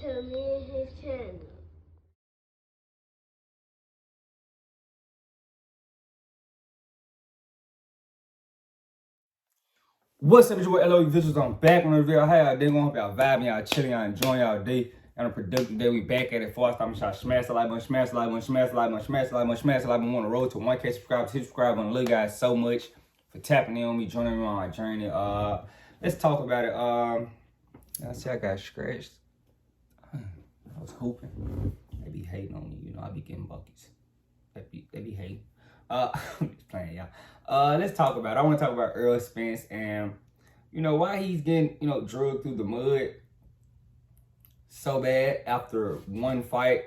to me and his channel. What's up, it's your boy LO Visuals. I'm back on the video. How y'all day going? Hope y'all vibing, y'all chilling, y'all enjoying y'all day. And a productive day. We back at it. Before I start, I'm trying to smash the like button, smash the like button, smash the like button, smash the like button, smash the like button. On the road to 1K subscribers. Hit subscribe on the love guys so much for tapping in on me, joining me on my journey. Let's talk about it. I see I got scratched. I was hooping. They be hating on me, you know. I be getting buckets. They be hating. I'm just playing, y'all. Let's talk about it. I want to talk about Errol Spence and, you know, why he's getting, you know, drugged through the mud so bad after one fight.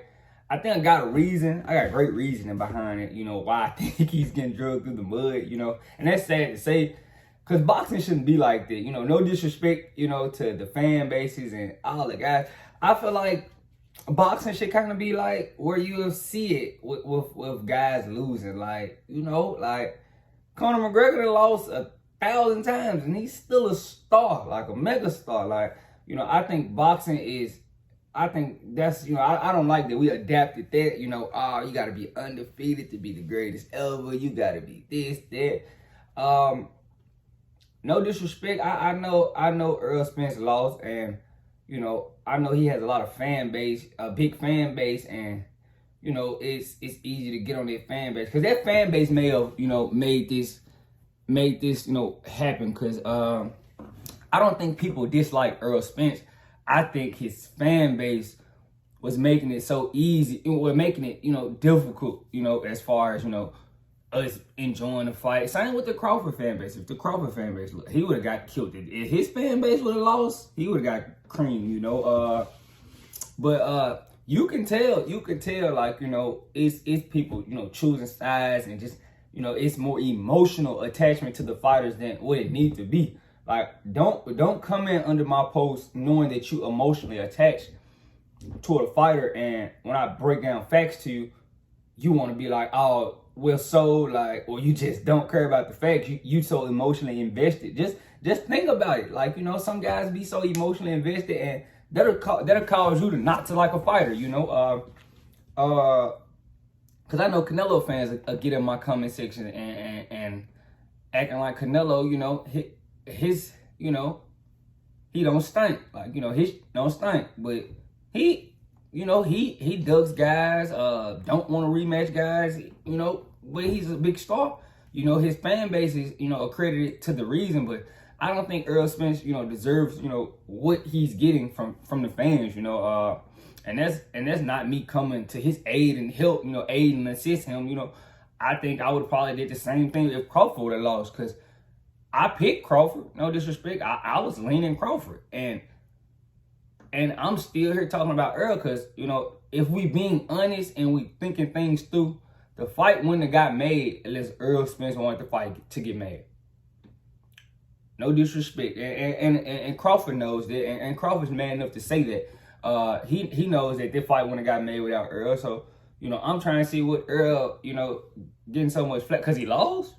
I think I got a reason. I got great reasoning behind it, you know, why I think he's getting drugged through the mud, you know. And that's sad to say, because boxing shouldn't be like that. You know, no disrespect, you know, to the fan bases and all the guys. I feel like boxing should kind of be like where you see it with guys losing. Like, you know, like Conor McGregor lost 1,000 times and he's still a star, like a mega star. Like, you know, I think boxing is, I think that's, you know, I don't like that we adapted that, you know, you got to be undefeated to be the greatest ever. You got to be this, that. No disrespect. I know Errol Spence lost, and, you know, I know he has a lot of fan base, a big fan base, and, you know, it's easy to get on that fan base because that fan base may have, you know, made this, you know, happen. Because I don't think people dislike Errol Spence. I think his fan base was making it so easy, or making it, you know, difficult, you know, as far as, you know, us enjoying the fight. Same with the Crawford fan base. If the Crawford fan base, he would have got killed. If his fan base would have lost, he would have got creamed, you know. But you can tell, like, you know, it's people, you know, choosing sides, and just, you know, it's more emotional attachment to the fighters than what it needs to be. Like, don't come in under my post knowing that you emotionally attached to a fighter, and when I break down facts to you, you want to be like, oh, well, so, like, or you just don't care about the facts. You so emotionally invested. Just think about it. Like, you know, some guys be so emotionally invested, and that'll cause you to not to like a fighter, you know. Because I know Canelo fans get in my comment section and acting like Canelo, you know, his you know, he don't stink. Like, you know, he don't stink, but he, you know, he ducks guys, don't want to rematch guys, you know, but he's a big star. You know, his fan base is, you know, accredited to the reason, but I don't think Errol Spence, you know, deserves, you know, what he's getting from the fans, you know, and that's not me coming to his aid and help, you know, aid and assist him, you know. I think I would probably did the same thing if Crawford would have lost, because I picked Crawford, no disrespect. I was leaning Crawford, and I'm still here talking about Errol because, you know, if we being honest and we thinking things through, the fight wouldn't have got made unless Errol Spence wanted the fight to get made. No disrespect, and Crawford knows that, and Crawford's man enough to say that. He knows that this fight wouldn't have got made without Errol. So, you know, I'm trying to see what Errol, you know, getting so much flack because he lost.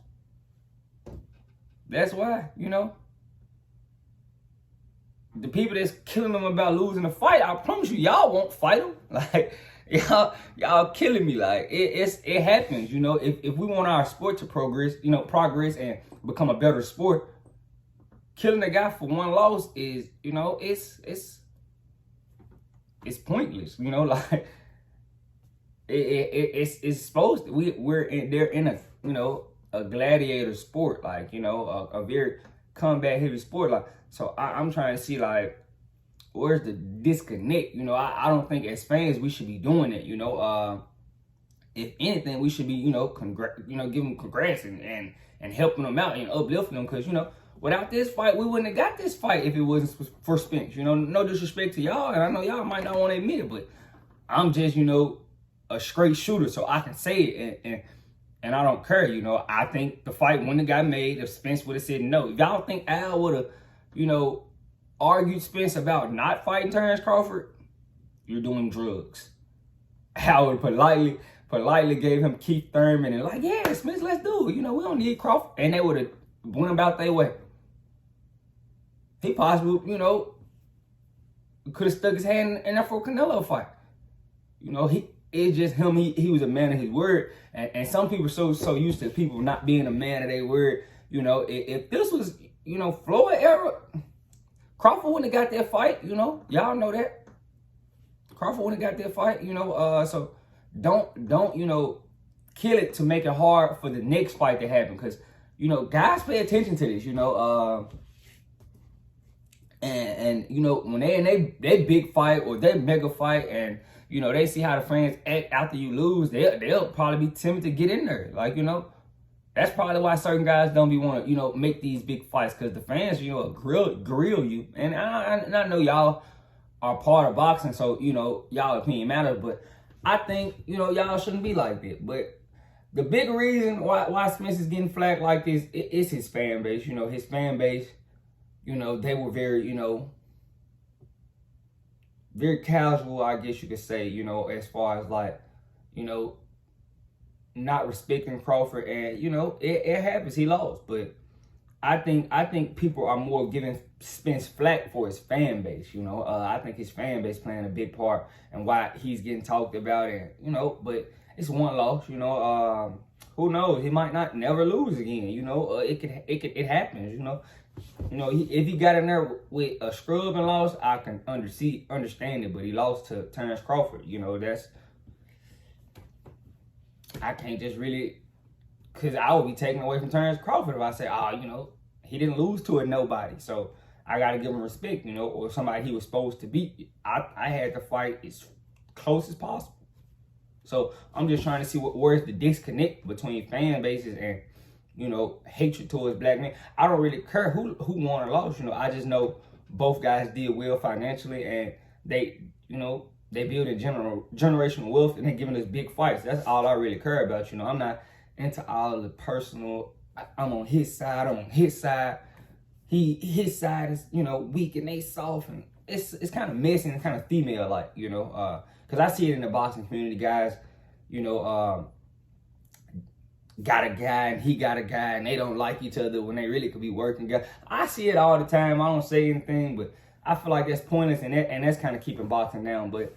That's why, you know. The people that's killing him about losing the fight, I promise you, y'all won't fight him. Like, y'all killing me. Like, it happens, you know. If we want our sport to progress and become a better sport, killing a guy for one loss is, you know, it's pointless, you know. Like, it's supposed to, they're in a, you know, a gladiator sport, like, you know, a very combat heavy sport. Like, so I'm trying to see, like, where's the disconnect? You know, I don't think as fans we should be doing it, you know. If anything, we should be, you know, giving congrats and helping them out and uplifting them, because, you know, without this fight, we wouldn't have got this fight if it wasn't for Spence. You know, no disrespect to y'all, and I know y'all might not want to admit it, but I'm just, you know, a straight shooter, so I can say it, and I don't care, you know. I think the fight wouldn't have got made if Spence would have said no. If y'all think Al would have, you know, argued Spence about not fighting Terrence Crawford, you're doing drugs. Al would politely gave him Keith Thurman and like, yeah, Spence, let's do it. You know, we don't need Crawford. And they would have went about their way. He possibly, you know, could have stuck his hand in that for Canelo fight. You know, it's just him. He was a man of his word, and some people are so used to people not being a man of their word. You know, if this was, you know, Floyd era, Crawford wouldn't have got that fight. You know, y'all know that Crawford wouldn't have got that fight. You know, so don't you know, kill it to make it hard for the next fight to happen, because you know guys pay attention to this. You know, and you know when they in they big fight or they mega fight, and you know they see how the fans act after you lose, they'll probably be timid to get in there. Like, you know, that's probably why certain guys don't be want to, you know, make these big fights, because the fans, you know, grill you. And I know y'all are part of boxing, so you know y'all opinion matters, but I think, you know, y'all shouldn't be like that. But the big reason why Spence is getting flack like this is his fan base. You know, his fan base, you know, they were very, you know, very casual, I guess you could say, you know, as far as like, you know, not respecting Crawford. And, you know, it happens, he lost. But I think people are more giving Spence flack for his fan base, you know. I think his fan base playing a big part and why he's getting talked about, and you know, but it's one loss, you know. Who knows? He might not never lose again, you know. It happens, you know. You know, if he got in there with a scrub and lost, I can understand it. But he lost to Terrence Crawford, you know. I can't just really, because I would be taken away from Terrence Crawford if I say, you know, he didn't lose to a nobody. So I got to give him respect, you know, or somebody he was supposed to beat. I had to fight as close as possible. So I'm just trying to see where's the disconnect between fan bases and, you know, hatred towards black men. I don't really care who won or lost, you know. I just know both guys did well financially, and they, you know, they building generational wealth, and they're giving us big fights. That's all I really care about, you know. I'm not into all of the personal. I'm on his side. I'm on his side. His side is, you know, weak and they soft, and it's kind of messy and kind of female like, you know, because I see it in the boxing community. Guys, you know, got a guy and he got a guy, and they don't like each other when they really could be working together. I see it all the time. I don't say anything, but I feel like that's pointless, and that's kind of keeping boxing down. But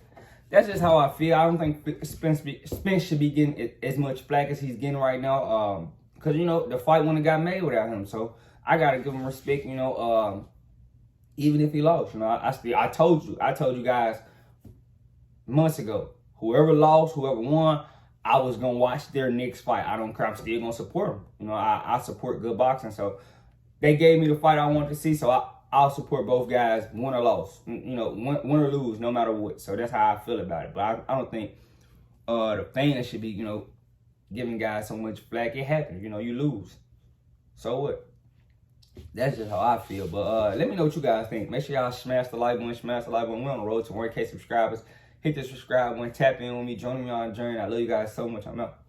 that's just how I feel. I don't think Spence should be getting as much flack as he's getting right now, because, you know, the fight wouldn't have got made without him. So I gotta give him respect, you know, even if he lost. You know, I told you guys months ago, whoever lost, whoever won, I was gonna watch their next fight. I don't care. I'm still gonna support them. You know, I support good boxing. So they gave me the fight I wanted to see. So I'll support both guys, win or loss. You know, win or lose, no matter what. So that's how I feel about it. But I don't think the fans should be, you know, giving guys so much flack. It happens. You know, you lose. So what? That's just how I feel. But let me know what you guys think. Make sure y'all smash the like button, smash the like button. We're on the road to 1K subscribers. Hit the subscribe button, tap in with me, join me on the journey. I love you guys so much. I'm out.